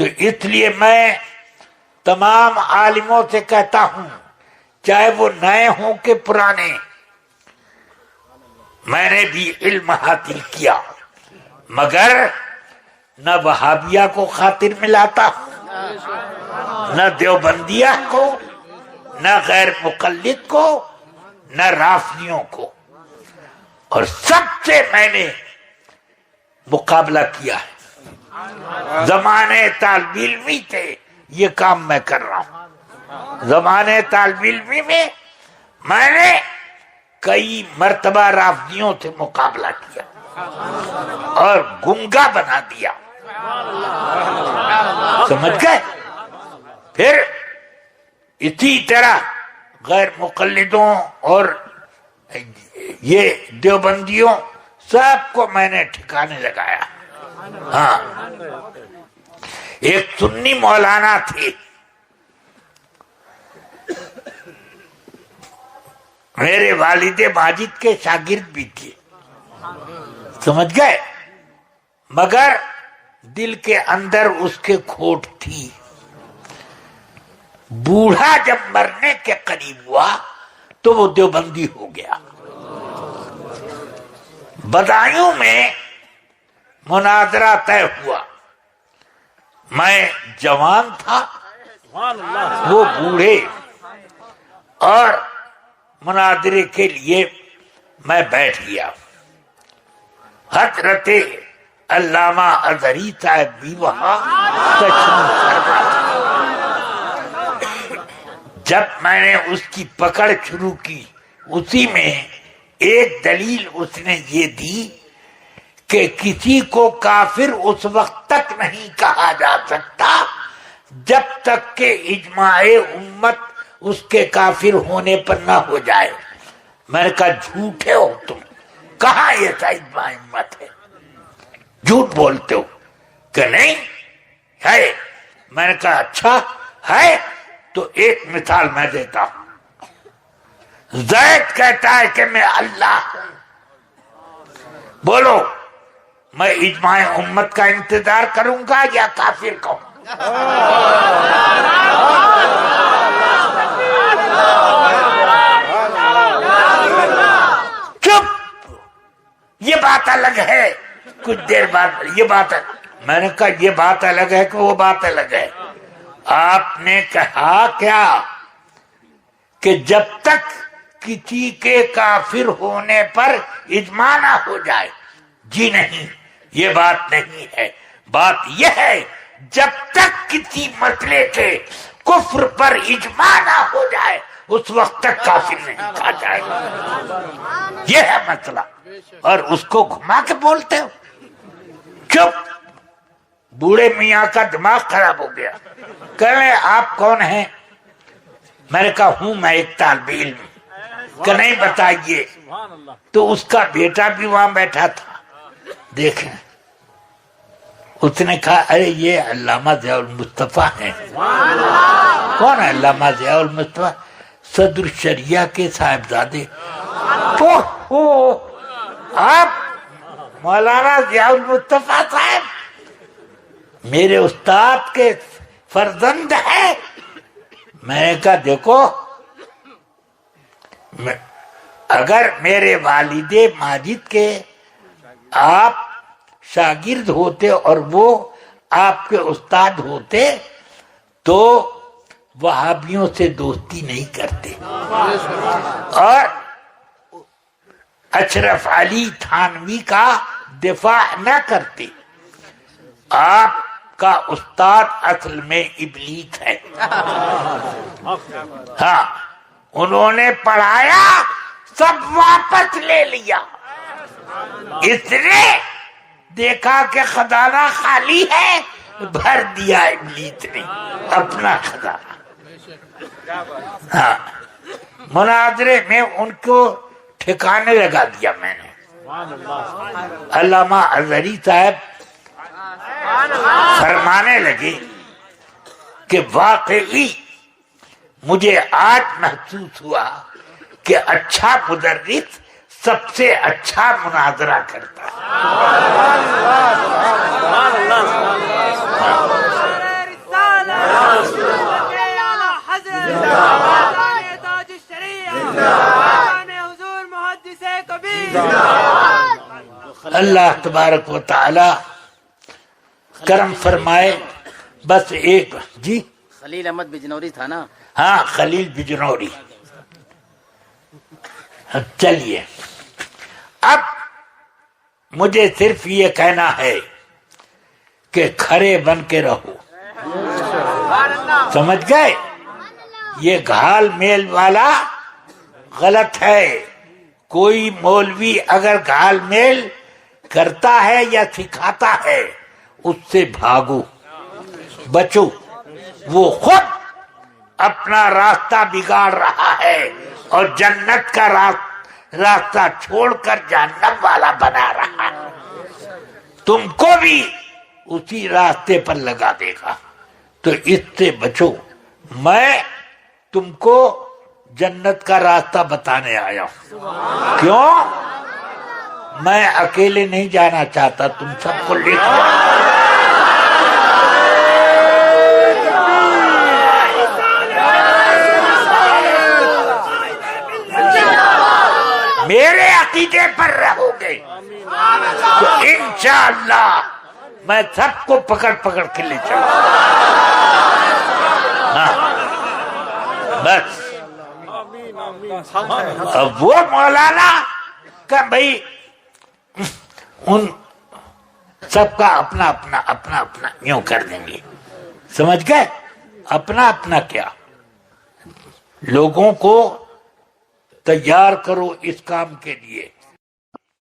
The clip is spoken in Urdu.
تو اس لیے میں تمام عالموں سے کہتا ہوں، چاہے وہ نئے ہوں کہ پرانے، میں نے بھی علم حاصل کیا، مگر نہ وہابیہ کو خاطر میں لاتا ہوں، نہ دیوبندیہ کو، نہ غیر مقلد کو، نہ رافضیوں کو، اور سب سے میں نے مقابلہ کیا ہے۔ زمانے طالب علمی تھے یہ کام میں کر رہا ہوں۔ زمانے طالب علمی میں میں نے کئی مرتبہ رافضیوں سے مقابلہ کیا اور گنگا بنا دیا، سمجھ گئے؟ پھر اسی طرح غیر مقلدوں اور یہ دیوبندیوں سب کو میں نے ٹھکانے لگایا۔ ہاں، ایک سنی مولانا تھے، میرے والد ماجد کے شاگرد بھی تھے، سمجھ گئے؟ مگر دل کے اندر اس کے کھوٹ تھی۔ بوڑھا جب مرنے کے قریب ہوا تو وہ دیوبندی ہو گیا۔ بدایوں میں مناظرہ طے ہوا، میں جوان تھا، وہ بوڑھے، اور مناظرے کے لیے میں بیٹھ گیا۔ حضرت علامہ اظہری صاحب بھی وہاں تشریف فرما تھے۔ جب میں نے اس کی پکڑ شروع کی، اسی میں ایک دلیل اس نے یہ دی کہ کسی کو کافر اس وقت تک نہیں کہا جا سکتا جب تک کہ اجماع امت اس کے کافر ہونے پر نہ ہو جائے۔ میں نے کہا جھوٹے ہو تم، کہاں یہ تھا اجماع امت ہے، جھوٹ بولتے ہو کہ نہیں ہے۔ میں نے کہا اچھا ہے تو ایک مثال میں دیتا ہوں۔ زید کہتا ہے کہ میں اللہ ہوں، بولو میں اجماع امت کا انتظار کروں گا یا کافر کہوں؟ چپ، یہ بات الگ ہے۔ کچھ دیر بعد یہ بات ہے، میں نے کہا یہ بات الگ ہے کہ وہ بات الگ ہے؟ آپ نے کہا کیا کہ جب تک کسی کے کافر ہونے پر اجماع نہ ہو جائے؟ جی نہیں، یہ بات نہیں ہے۔ بات یہ ہے جب تک کسی مسئلے کے کفر پر اجماع نہ ہو جائے اس وقت تک کافر نہیں کہا جائے گا۔ یہ ہے مسئلہ، اور اس کو گھما کے بولتے ہو۔ چپ، بوڑھے میاں کا دماغ خراب ہو گیا۔ کہہ رہے آپ کون ہیں؟ میں نے کہا ہوں میں ایک طالب علم۔ کہ نہیں بتائیے، تو اس کا بیٹا بھی وہاں بیٹھا تھا۔ دیکھیں، اس نے کہا ارے یہ علامہ ضیاء المصطفیٰ ہیں۔ کون ہے علامہ ضیاء المصطفیٰ؟ صدر شریعہ کے صاحبزادے۔ آپ مولانا ضیاء المصطفیٰ صاحب میرے استاد کے فرزند ہیں؟ میں نے کہا دیکھو، اگر میرے والد ماجد کے آپ شاگرد ہوتے اور وہ آپ کے استاد ہوتے تو وہابیوں سے دوستی نہیں کرتے اور اشرف علی تھانوی کا دفاع نہ کرتے۔ آپ کا استاد اصل میں ابلیس ہے۔ ہاں، انہوں نے پڑھایا، سب واپس لے لیا۔ اس نے دیکھا کہ خزانہ خالی ہے، بھر دیا ابلیس نے اپنا خزانہ۔ ہاں، مناظرے میں ان کو ٹھکانے لگا دیا میں نے۔ علامہ اظہری صاحب فرمانے لگے کہ واقعی مجھے آج محسوس ہوا کہ اچھا مدرس سب سے اچھا مناظرہ کرتا ہے۔ اللہ تبارک و تعالی کرم فرمائے. بس ایک جی خلیل احمد بجنوری تھا نا؟ ہاں خلیل بجنوری. چلیے اب مجھے صرف یہ کہنا ہے کہ کھڑے بن کے رہو. سمجھ گئے؟ یہ گھال میل والا غلط ہے. کوئی مولوی اگر گھال میل کرتا ہے یا سکھاتا ہے اس سے بھاگو، بچو. وہ خود اپنا راستہ بگاڑ رہا ہے اور جنت کا راستہ چھوڑ کر جہنم والا بنا رہا ہے. تم کو بھی اسی راستے پر لگا دے گا، تو اس سے بچو. میں تم کو جنت کا راستہ بتانے آیا ہوں. کیوں؟ میں اکیلے نہیں جانا چاہتا، تم سب کو لے کر میرے عقیدے پر رہو گے تو انشاءاللہ میں سب کو پکڑ پکڑ کے لے چلوں. بس اب وہ مولانا کا بھائی ان سب کا اپنا اپنا یوں کر دیں گے. سمجھ گئے؟ اپنا کیا. لوگوں کو تیار کرو اس کام کے لیے.